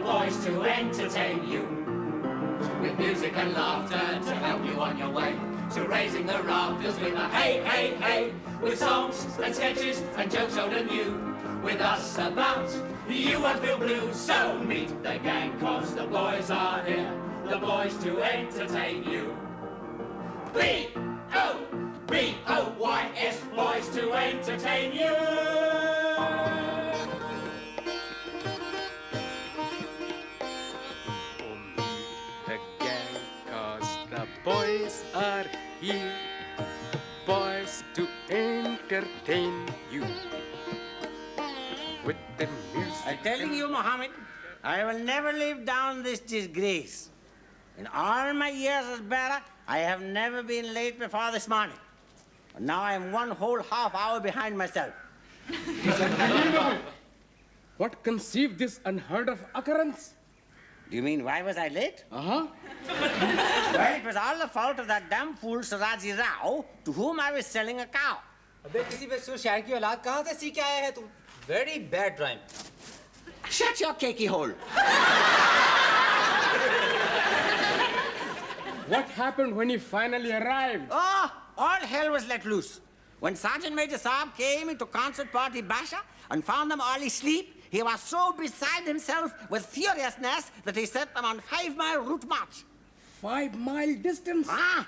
boys to entertain you, with music and laughter to help you on your way, to raising the rafters with a hey, hey, hey, with songs and sketches and jokes old and new, with us about, you won't feel blue. So meet the gang, cause the boys are here, the boys to entertain you. B-O-B-O-Y-S, boys to entertain you. The gang, cause the boys are here, boys to entertain you. With the music. I'm telling you, Mohammed, I will never live down this disgrace. In all my years as bearer, I have never been late before this morning. And now I am one whole half hour behind myself. What conceived this unheard of occurrence? Do you mean, why was I late? Uh-huh. Well, it was all the fault of that damn fool Siraji Rao, to whom I was selling a cow. अबे किसी बेसुर शायर की औलाद कहाँ से सीख के आया है तू? Very bad rhyme. Shut your cakey hole. What happened when he finally arrived? Oh, all hell was let loose. When Sergeant Major Saab came into concert party Basha and found them all asleep, he was so beside himself with furiousness that he set them on 5-mile route march. 5-mile distance? Ah!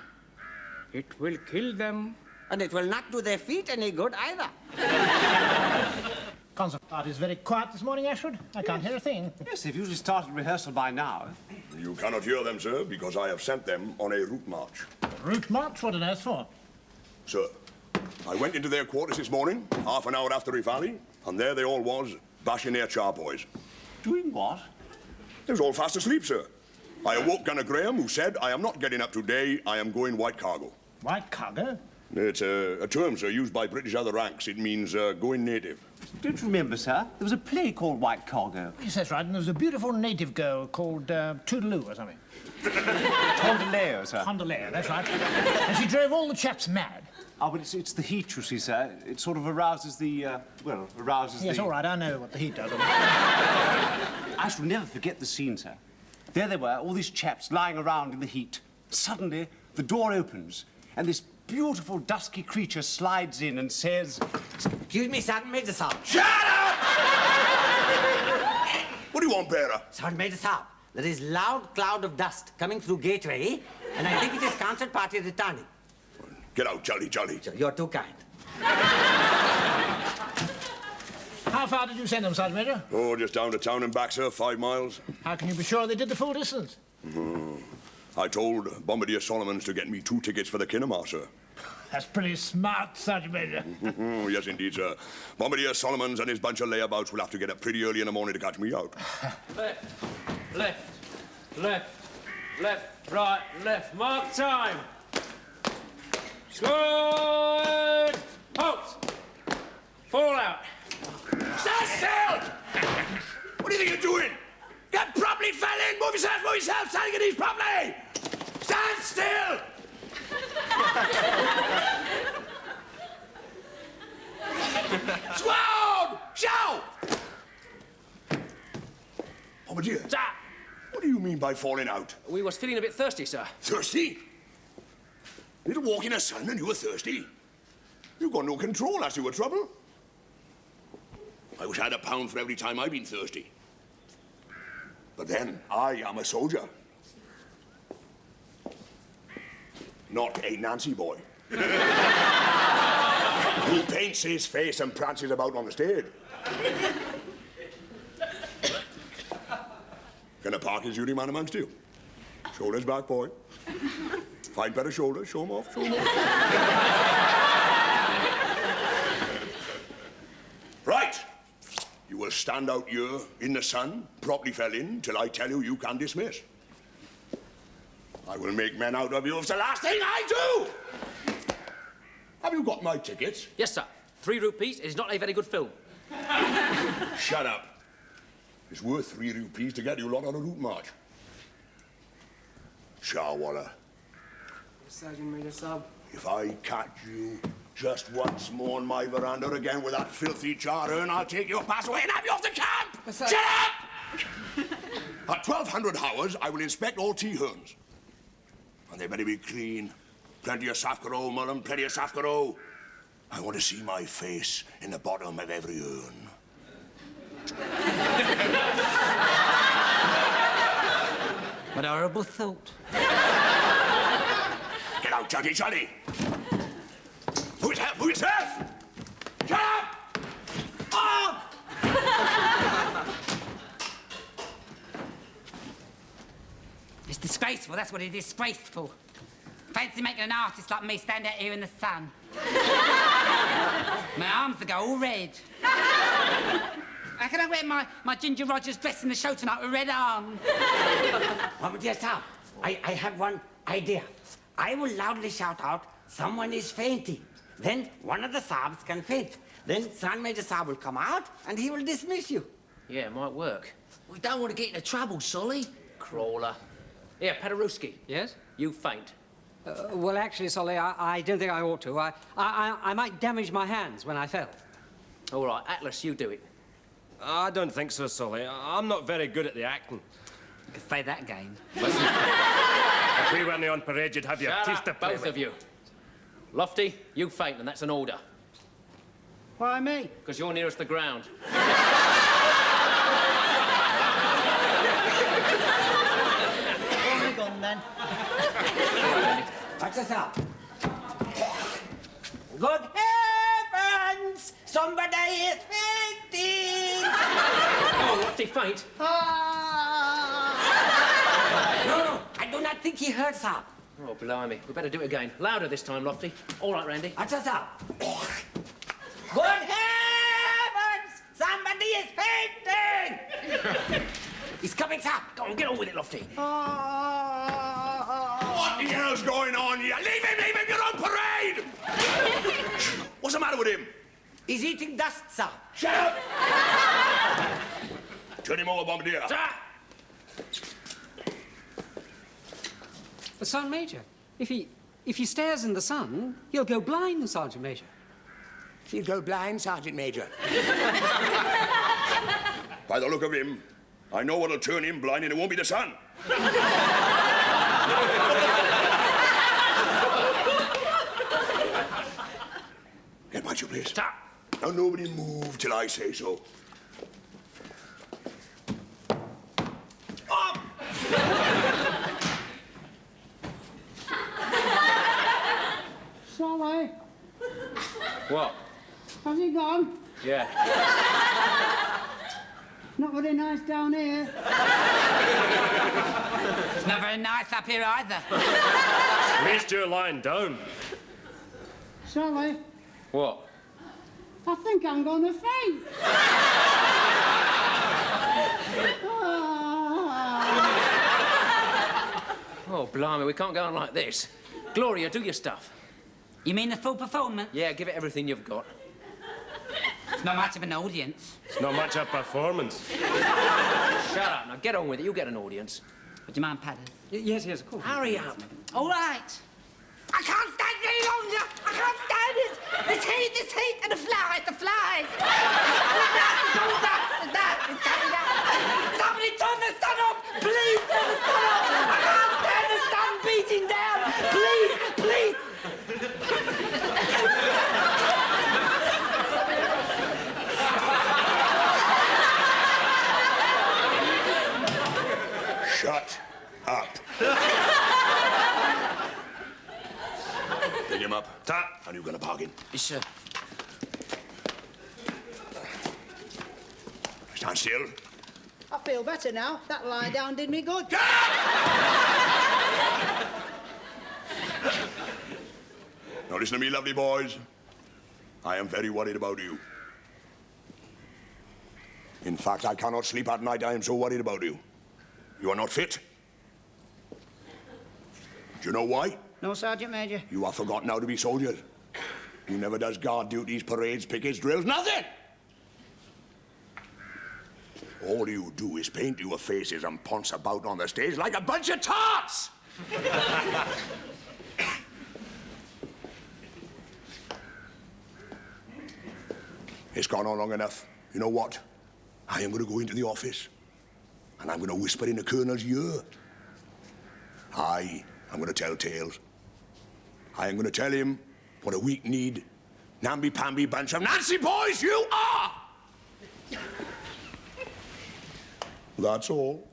It will kill them. And it will not do their feet any good either. Concert party is very quiet this morning, Ashford. I can't hear a thing. Yes, they've usually started rehearsal by now. You cannot hear them, sir, because I have sent them on a route march. Route march? What on earth for? Sir, I went into their quarters this morning, half an hour after Rifali, and there they all was, bashing their charpoys. Doing what? They was all fast asleep, sir. I awoke Gunner Graham, who said, I am not getting up today, I am going white cargo. White cargo? It's a term, sir, used by British other ranks. It means going native. Don't you remember, sir? There was a play called White Cargo. Yes, that's right. And there was a beautiful native girl called Toodaloo or something. Tondaleo, sir. Tondaleo, that's right. And she drove all the chaps mad. Oh, but it's the heat, you see, sir. It sort of arouses the, arouses Yes, the... all right, I know what the heat does. I shall never forget the scene, sir. There they were, all these chaps lying around in the heat. Suddenly, the door opens, and this beautiful, dusky creature slides in and says... Excuse me, Sergeant Major Saab. Shut up! What do you want, bearer? Sergeant Major Saab, there is loud cloud of dust coming through gateway, and I think it is concert party returning. Get out, Jolly, Jolly. You're too kind. How far did you send them, Sergeant Major? Oh, just down to town and back, sir, 5 miles. How can you be sure they did the full distance? I told Bombardier Solomons to get me 2 tickets for the kinema, sir. That's pretty smart, Sergeant Major. Yes, indeed, sir. Bombardier Solomons and his bunch of layabouts will have to get up pretty early in the morning to catch me out. Left, left, left, left, right, left. Mark time. Good. Halt. Fall out. Stand still! What do you think you're doing? Get properly fell in! Move yourself! Standing at ease properly! Stand still! Squad! Shout! Oh, my dear. Sir. What do you mean by falling out? We was feeling a bit thirsty, sir. Thirsty? A little walk in the sun and you were thirsty? You've got no control as to your trouble. I wish I had £1 for every time I've been thirsty. But then, I am a soldier. Not a Nancy boy. Who paints his face and prances about on the stage. Can a park his duty man amongst you? Shoulders back, boy. Fine pair of shoulders. Show 'em off, show 'em off. Right. You will stand out here in the sun, properly fell in, till I tell you you can dismiss. I will make men out of you. It's the last thing I do! Have you got my tickets? Yes, sir. 3 rupees is not a very good film. Shut up. It's worth 3 rupees to get you lot on a route march. Shahwala. Sergeant Major Saab. If I catch you just once more on my veranda again with that filthy char urn, I'll take your pass away and have you off the camp! Shut up! At 1200 hours, I will inspect all tea urns. And they better be clean. Plenty of safkaro, Mullen, plenty of safkaro. I want to see my face in the bottom of every urn. What a horrible thought. Get out, Jackie, Johnny! Move yourself! Shut up! Oh! It's disgraceful, that's what it is, disgraceful. Fancy making an artist like me stand out here in the sun. My arms will go all red. How can I wear my Ginger Rogers dress in the show tonight with red arms? Oh, dear sir, I have one idea. I will loudly shout out, someone is fainting. Then one of the Saabs can faint. Then Sergeant Major Saab will come out and he will dismiss you. Yeah, it might work. We don't want to get into trouble, Solly. Crawler. Yeah, Paderewski. Yes? You faint. Well, actually, Solly, I don't think I ought to. I might damage my hands when I fell. All right, Atlas, you do it. I don't think so, Solly. I'm not very good at the acting. You could say that again. If we weren't on parade, you'd have your Shut teeth up, to play both with. of you. Lofty, you faint, and that's an order. Why me? Because you're nearest the ground. Only gone then. Watch this out. Good heavens! Somebody is fainting! Oh, Lofty, faint? No, I do not think he heard Saab. Oh, blimey. We better do it again. Louder this time, Lofty. All right, Randy. Watch this out. Good heavens! Somebody is fainting! He's coming, Saab. Go on, get on with it, Lofty. What the hell's going on here? Leave him, you're on parade! What's the matter with him? He's eating dust, Saab. Shut up! Turn him over, Bombardier. Sir! But, Sergeant Major, if he stares in the sun, he'll go blind, Sergeant Major. He'll go blind, Sergeant Major. By the look of him, I know what'll turn him blind, and it won't be the sun. Get back, you please. Stop. Now nobody move till I say so. Up! Solly, What? has he gone? Yeah. Not very nice down here. It's not very nice up here either. At least you're lying down. Solly, What? I think I'm going to faint. Oh, blimey, we can't go on like this. Gloria, do your stuff. You mean the full performance? Yeah, give it everything you've got. It's not much of an audience. It's not much of a performance. Shut up. Now get on with it. You'll get an audience. Would you mind, Padders? Yes, of course. Hurry up. All right. I can't stand it any longer. I can't stand it. This heat, and the flies. The dust, it's coming down. Somebody turn the sun off. Please turn the sun off. I can't stand the sun beating down. Please. Shut up. Pick him up. Ta. And you're gonna bargain. Yes, sir. Stand still. I feel better now. That lie down did me good. Now listen to me, lovely boys. I am very worried about you. In fact, I cannot sleep at night. I am so worried about you. You are not fit. Do you know why? No, Sergeant Major. You are forgotten how to be soldiers. You never does guard duties, parades, pickets, drills, nothing! All you do is paint your faces and ponce about on the stage like a bunch of tarts! It's gone on long enough. You know what? I am going to go into the office. and I'm going to whisper in the Colonel's ear. I'm going to tell tales. I am going to tell him what a weak-kneed, namby-pamby bunch of Nancy boys you are! That's all.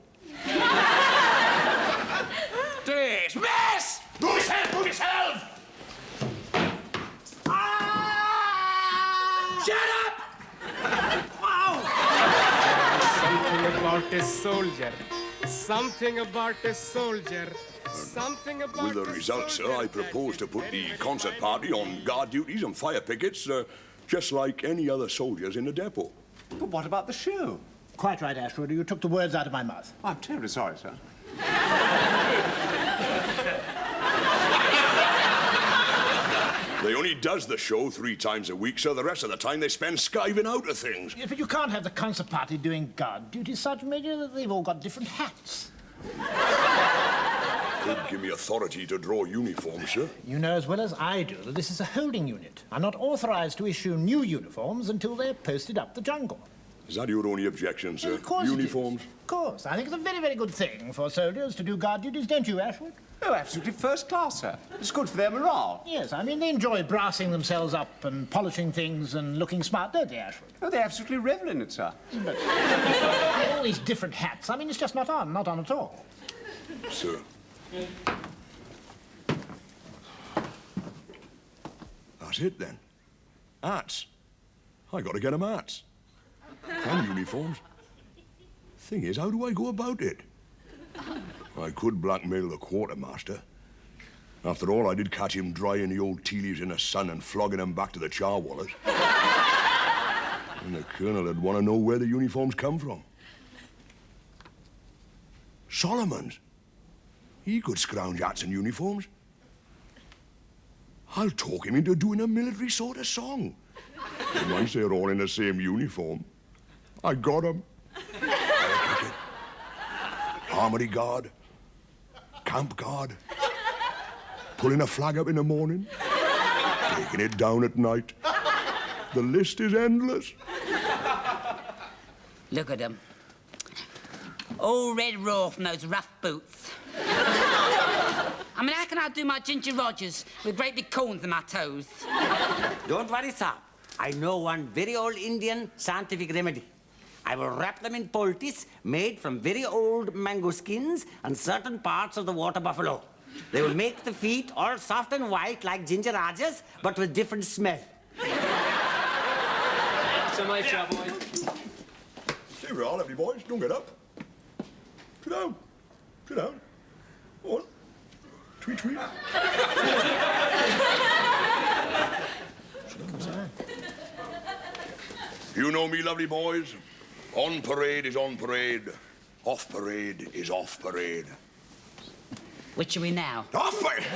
Dismiss! Move yourself! Move yourself! Shut up! Something about a soldier. Something about a soldier. Something about With the result, sir, I propose to put the concert party on guard duties and fire pickets, just like any other soldiers in the depot. But what about the show? Quite right, Ashwood. You took the words out of my mouth. I'm terribly sorry, sir. They only does the show 3 times a week, so the rest of the time they spend skiving out of things. Yes, but you can't have the concert party doing guard duty, Sergeant Major. They've all got different hats. Could give me authority to draw uniforms, sir. You know as well as I do that this is a holding unit. I'm not authorized to issue new uniforms until they're posted up the jungle. Is that your only objection, sir? Of course Uniforms? it is. Of course. I think it's a very, very good thing for soldiers to do guard duties, don't you, Ashwood? Oh, absolutely first class, sir. It's good for their morale. Yes, I mean, they enjoy brassing themselves up and polishing things and looking smart, don't they, Ashwood? Oh, they absolutely revel in it, sir. But all these different hats, I mean, it's just not on at all. Sir. That's it, then. Hats. I got to get 'em hats. And uniforms. Thing is, how do I go about it? I could blackmail the quartermaster. After all, I did catch him drying the old tea leaves in the sun and flogging them back to the charwallers. And the colonel would want to know where the uniforms come from. Solomon's. He could scrounge hats and uniforms. I'll talk him into doing a military sort of song. And once they're all in the same uniform, I got 'em. Armory guard, camp guard, pulling a flag up in the morning, taking it down at night. The list is endless. Look at them. All red raw from those rough boots. I mean, how can I do my Ginger Rogers with great big corns in my toes? Don't worry, sir. I know one very old Indian scientific remedy. I will wrap them in poultice made from very old mango skins and certain parts of the water buffalo. They will make the feet all soft and white like Ginger Rogers, but with different smell. So nice job, boys. Here we are, lovely boys. Don't get up. Sit down. Sit down. Go on. Tweet, tweet. You know me, lovely boys. On parade is on parade. Off parade is off parade. Which are we now? Off parade!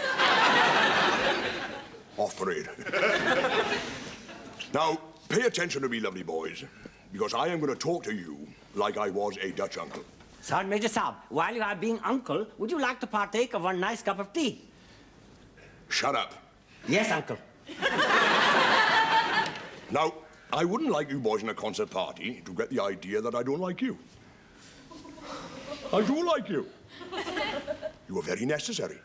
Off parade. Now, pay attention to me, lovely boys, because I am going to talk to you like I was a Dutch uncle. Sergeant Major Saab, while you are being uncle, would you like to partake of one nice cup of tea? Shut up. Yes, uncle. Now, I wouldn't like you boys in a concert party to get the idea that I don't like you. I do like you. You are very necessary.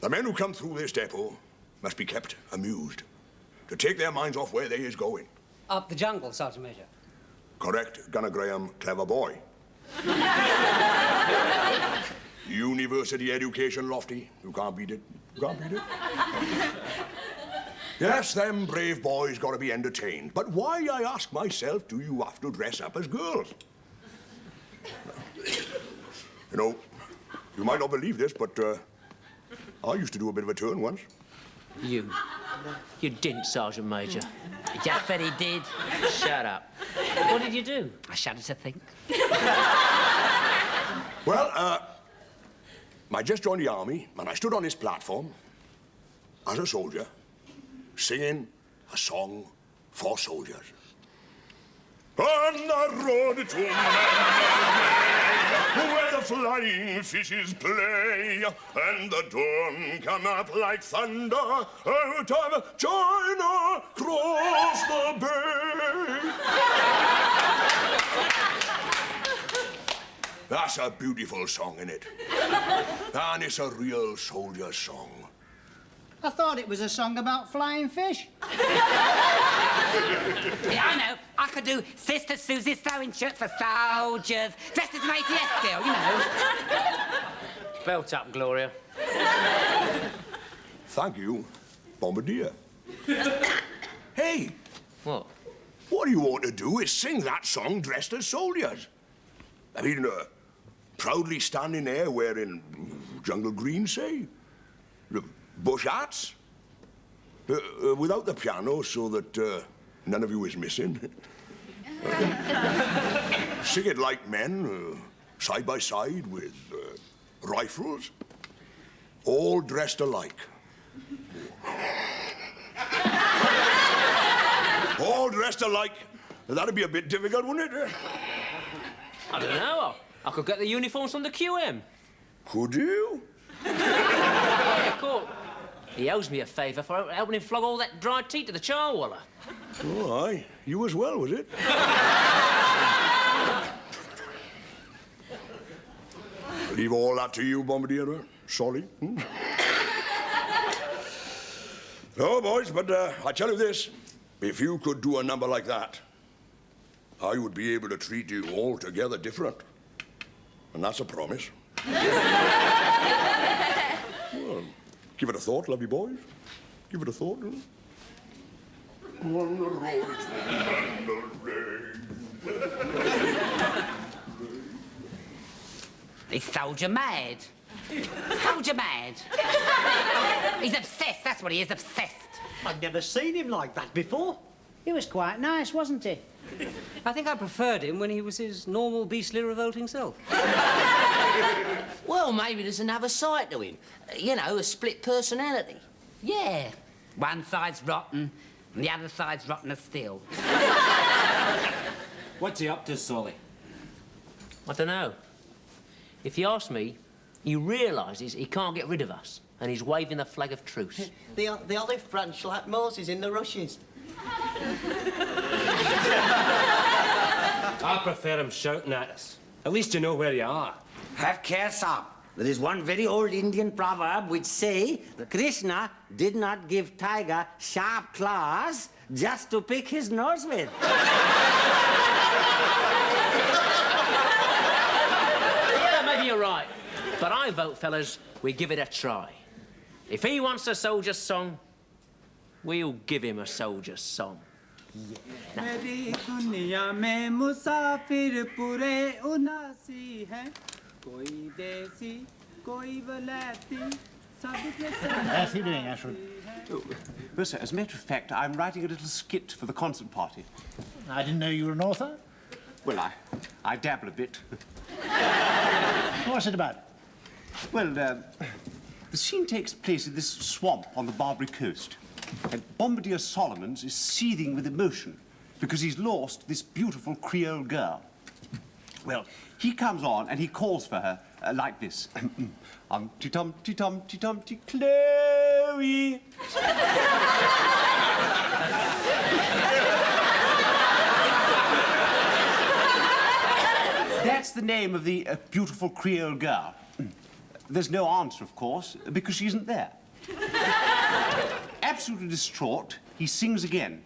The men who come through this depot must be kept amused, to take their minds off where they is going. Up the jungle, Sergeant Major. Correct, Gunner Graham, clever boy. University education, Lofty. You can't beat it. You can't beat it. Yes, them brave boys got to be entertained. But why, I ask myself, do you have to dress up as girls? You know, you might not believe this, but I used to do a bit of a turn once. You didn't, Sergeant Major. Just that he did. Shut up. What did you do? I shudder to think. Well, I just joined the army, and I stood on this platform as a soldier, singing a song for soldiers. On the road to where the flying fishes play, and the dawn come up like thunder out of China, across the bay. That's a beautiful song, innit? And it's a real soldier song. I thought it was a song about flying fish. Yeah, I know. I could do Sister Susie's sewing shirts for soldiers, dressed as an ATS girl, you know. Belt up, Gloria. Thank you, Bombardier. Hey! What? What you ought to do is sing that song dressed as soldiers. I mean, proudly standing there wearing jungle green, say, bush hats, without the piano so that none of you is missing. Sing it like men, side by side with rifles, all dressed alike. All dressed alike. That'd be a bit difficult, wouldn't it? I don't know. I could get the uniforms from the QM. Could you? Yeah, of course. He owes me a favour for helping him flog all that dried tea to the charwaller. Oh, aye. You as well, was it? Leave all that to you, Bombardier. Sorry. No, boys, but I tell you this. If you could do a number like that, I would be able to treat you altogether different. And that's a promise. Well, give it a thought, lovely boys. Give it a thought. He's soldier mad. Soldier mad. He's obsessed, that's what he is, obsessed. I'd never seen him like that before. He was quite nice, wasn't he? I think I preferred him when he was his normal, beastly, revolting self. Well, maybe there's another side to him. You know, a split personality. Yeah. One side's rotten, and the other side's rottener still. What's he up to, Solly? I don't know. If you ask me, he realises he can't get rid of us, and he's waving the flag of truce. The olive branch like Moses in the rushes. I prefer him shouting at us. At least you know where you are. Have care, sir. There is one very old Indian proverb which say that Krishna did not give tiger sharp claws just to pick his nose with. Yeah, maybe you're right. But I vote, fellas, we give it a try. If he wants a soldier's song, we'll give him a soldier's song. मेरी दुनिया में मुसाफिर पूरे उनासी हैं कोई देसी कोई वलैती How's he doing, Ashford? Oh, well, sir, as a matter of fact, I'm writing a little skit for the concert party. I didn't know you were an author. Well, I dabble a bit. What's it about? Well, the scene takes place in this swamp on the Barbary coast. And Bombardier Solomons is seething with emotion because he's lost this beautiful Creole girl. Well, he comes on and he calls for her like this. Umpty-tumpty-tumpty-tumpty, Chloe. That's the name of the beautiful Creole girl. There's no answer, of course, because she isn't there. Absolutely distraught, he sings again.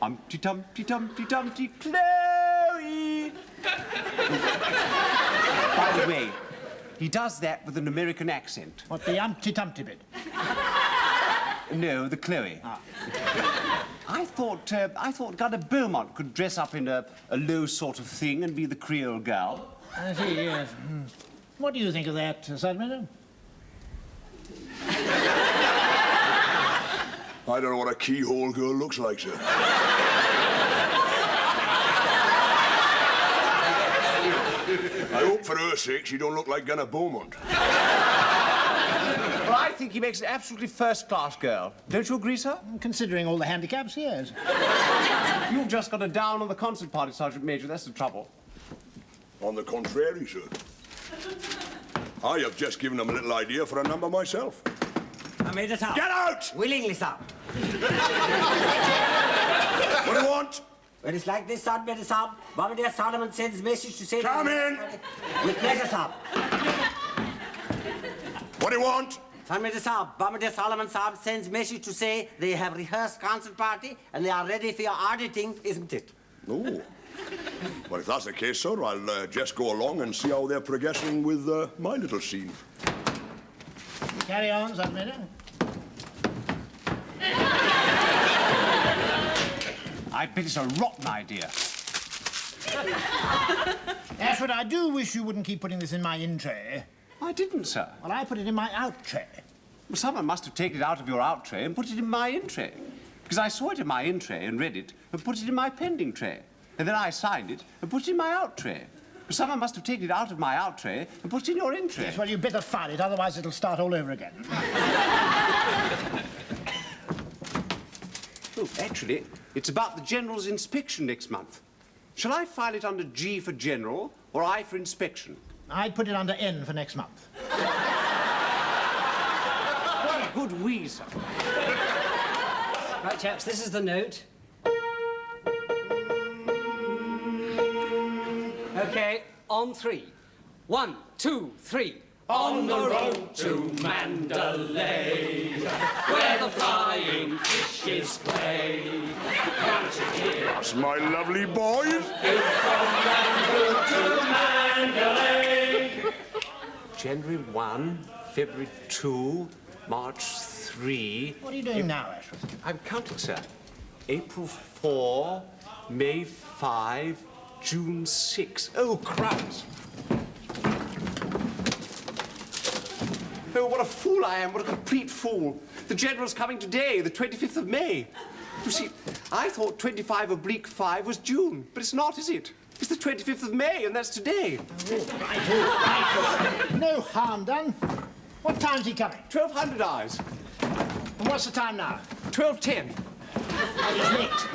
Umpty-tumpty-tumpty-tumpty, Chloe. By the way, he does that with an American accent. What, the umpty-tumpty bit? No, the Chloe. I thought Gunner Beaumont could dress up in a low sort of thing and be the Creole girl. I see, yes. What do you think of that, Sudman? I don't know what a keyhole girl looks like, sir. I hope for her sake she don't look like Gunner Beaumont. Well, I think he makes an absolutely first-class girl. Don't you agree, sir? Considering all the handicaps, yes. You've just got her down on the concert party, Sergeant Major. That's the trouble. On the contrary, sir. I have just given them a little idea for a number myself. I made it up. Get out! Willingly, sir. What do you want? Well, it's like this, Sir, Bombardier Solomon sends message to say... Come in! With pleasure, sir. What do you want? Sir, Bombardier Solomon sends message to say they have rehearsed concert party and they are ready for your auditing, isn't it? Oh. Well, if that's the case, sir, I'll just go along and see how they're progressing with my little scene. Carry on, Submariner. I bet it's a rotten idea. Ashford, I do wish you wouldn't keep putting this in my in tray. I didn't, sir. Well, I put it in my out tray. Well, someone must have taken it out of your out tray and put it in my in tray. Because I saw it in my in tray and read it and put it in my pending tray. And then I signed it and put it in my out tray. But someone must have taken it out of my out tray and put it in your in tray. Yes, well, you better file it, otherwise it'll start all over again. Oh, actually, it's about the General's inspection next month. Shall I file it under G for General or I for inspection? I'd put it under N for next month. What a good wee, sir. Right, chaps, this is the note. OK, on 3. 1, 2, 3. On the road to Mandalay, where the flying fishes play. Can't you hear? That's my lovely boys. From Rangi to Mandalay. January 1, February 2, March 3... What are you doing now, Ashford? I'm counting, sir. April 4, May 5, June 6. Oh, crumbs! Oh, what a fool I am, what a complete fool. The General's coming today, the 25th of May. You see, I thought 25/5 was June, but it's not, is it? It's the 25th of May, and that's today. Right. No harm done. What time's he coming? 1200 hours. And what's the time now? 12:10. He's late.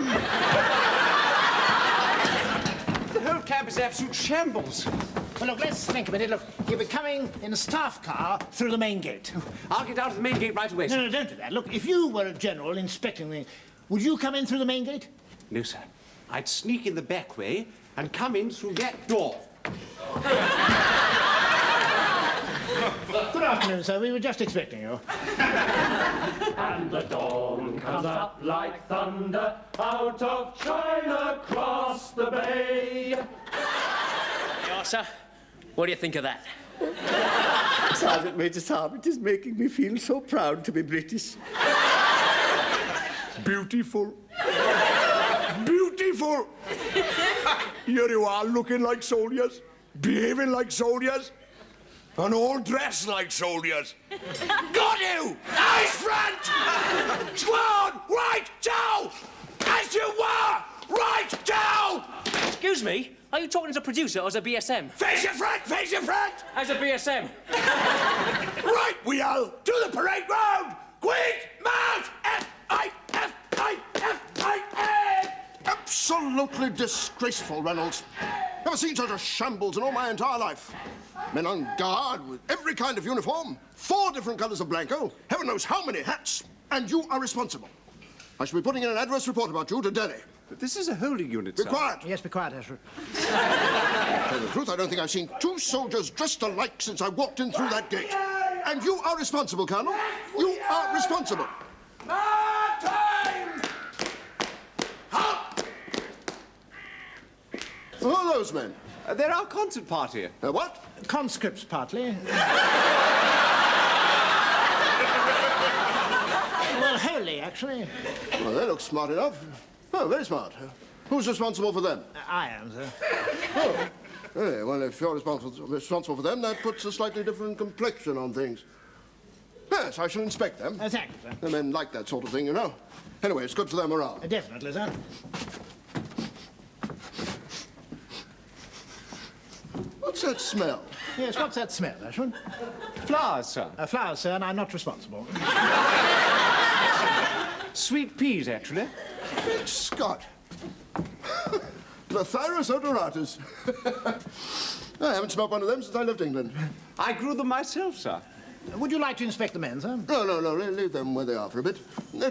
The whole camp is absolute shambles. Well, look, let's think a minute. Look, he'll be coming in a staff car through the main gate. I'll get out of the main gate right away, sir. No, don't do that. Look, if you were a general inspecting the... Would you come in through the main gate? No, sir. I'd sneak in the back way and come in through that door. Good afternoon, sir. We were just expecting you. And the dawn comes up like thunder out of China across the bay. Yeah, sir. What do you think of that? Sergeant Major Saab, it is making me feel so proud to be British. Beautiful. Beautiful. Here you are, looking like soldiers, behaving like soldiers, and all dressed like soldiers. Got you! Nice front! Squad, right down! As you were, right down! Excuse me? Are you talking as a producer or as a BSM? Face your front, face your front! As a BSM. Right, we all to the parade ground! Quick, march! F-I-F-I-F-I-F! Absolutely disgraceful, Reynolds. Never seen such a shambles in all my entire life. Men on guard with every kind of uniform, 4 different colours of blanco, heaven knows how many hats, and you are responsible. I shall be putting in an adverse report about you to Delhi. But this is a holding unit, Be sir. quiet. Yes, be quiet, Ashford. To tell the truth, I don't think I've seen 2 soldiers dressed alike since I walked in through that gate. And you are responsible, Colonel. You are responsible. Time! Halt! Who are those men? They're our concert party. What? Conscripts, partly. Well, wholly, actually. Well, they look smart enough. Oh, very smart. Who's responsible for them? I am, sir. Oh. Hey, well, if you're responsible for them, that puts a slightly different complexion on things. Yes, I shall inspect them. Thank you, sir. The men like that sort of thing, you know. Anyway, it's good for their morale. Definitely, sir. What's that smell? Yes, what's that smell, Ashford? Flowers, sir. Flowers, sir, and I'm not responsible. Sweet peas, actually. Great Scott. Lathyrus odoratus. I haven't smelled one of them since I left England. I grew them myself, sir. Would you like to inspect the men, sir? No, leave them where they are for a bit.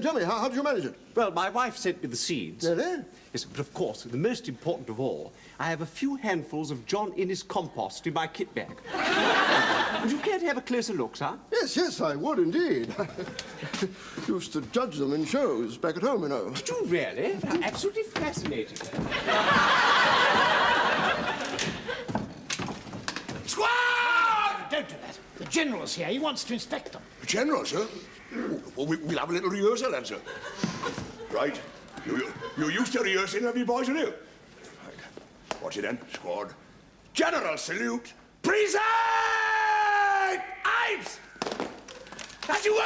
Tell me, how did you manage it? Well, my wife sent me the seeds. Really? Yes, but of course, the most important of all, I have a few handfuls of John Innes compost in my kit bag. Would you care to have a closer look, sir? Yes, I would indeed. Used to judge them in shows back at home, you know. Did you really? Absolutely fascinating. Squad! Don't do that. The General's here. He wants to inspect them. The General, sir? Well, we'll have a little rehearsal then, sir. Right. You used to rehearsing, have you boys, and you? Right. Watch it then, squad. General salute. Present! Ives! As you were!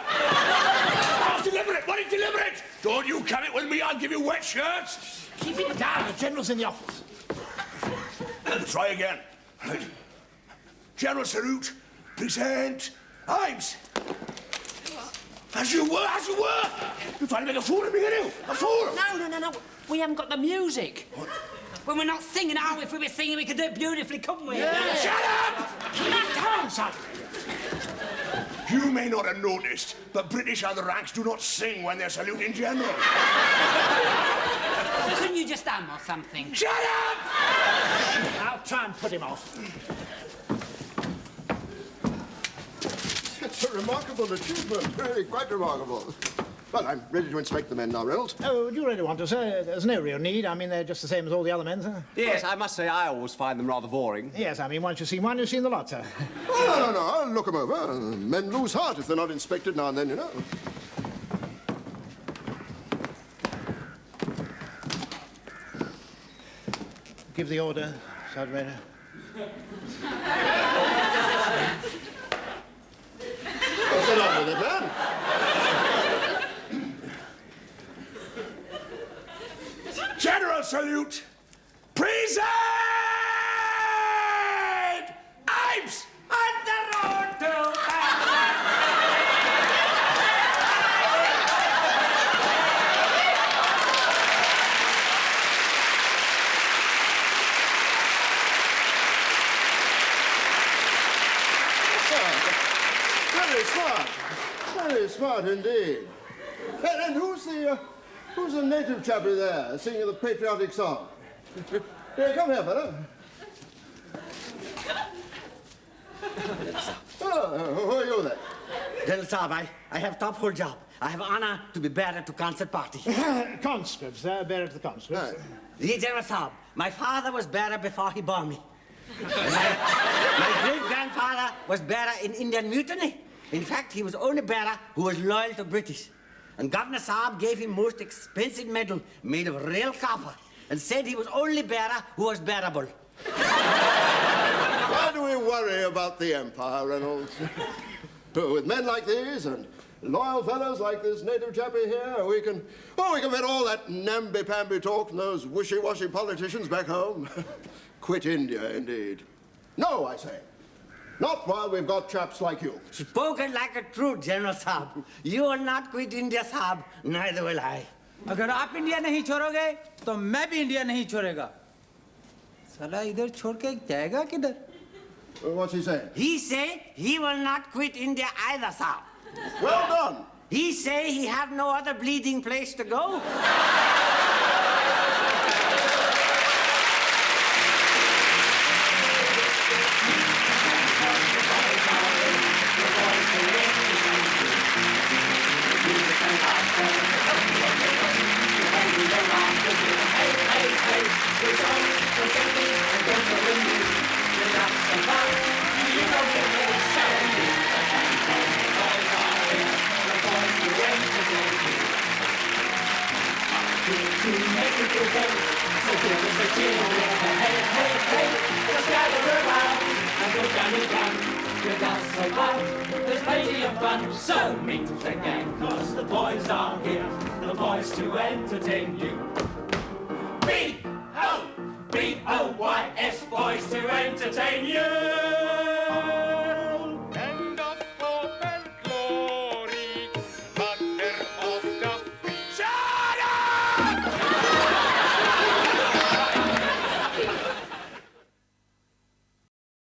Oh, deliberate, what is deliberate? Don't you come it with me, I'll give you wet shirts. Keep it down. The General's in the office. Try again. Right. General salute. Present. Ives! As you were! You're trying to make a fool of me, are you? A fool! No. We haven't got the music. What? Well, we're not singing, are we? If we were singing, we could do it beautifully, couldn't we? Yeah. Shut up! Keep it down, son. You may not have noticed, but British other ranks do not sing when they're saluting generals. Well, couldn't you just hum or something? Shut up! I'll try and put him off. It's a remarkable achievement, really quite remarkable. Well, I'm ready to inspect the men now, Reynolds. Oh, do you really want to, sir? There's no real need. I mean, they're just the same as all the other men, sir. Yes, I must say I always find them rather boring. Yes, I mean, once you've seen one, you've seen the lot, sir. Oh, no, I'll look them over. Men lose heart if they're not inspected now and then, you know. Give the order, Sergeant Major. What's the matter with it, man? General salute. Present! Ives! On the road to Very smart indeed. And who's the native chappie there singing the patriotic song? Here, come here, fella. Oh, who are you then? General Saab, I have top hole job. I have honor to be bearer to concert party. Conscripts, sir. Bearer to the conscripts. Yes, General Saab, my father was bearer before he bore me. My great-grandfather was bearer in Indian mutiny. In fact, he was only bearer who was loyal to British. And Governor Saab gave him most expensive medal made of real copper and said he was only bearer who was bearable. Why do we worry about the Empire, Reynolds? With men like these and loyal fellows like this native chappie here, we can get all that namby-pamby talk from those wishy-washy politicians back home. Quit India, indeed. No, I say. Not while we've got chaps like you. Spoken like a true General Saab. You will not quit India, Saab. Neither will I. अगर आप India नहीं छोड़ोगे तो मैं भी India नहीं छोड़ेगा साला इधर छोड़ के जाएगा किधर What's he saying? He say he will not quit India either, Saab. Well done. He say he have no other bleeding place to go. There's plenty of fun, so meet the gang, cause the boys are here, the boys to entertain you. B-O-B-O-Y-S, boys to entertain you.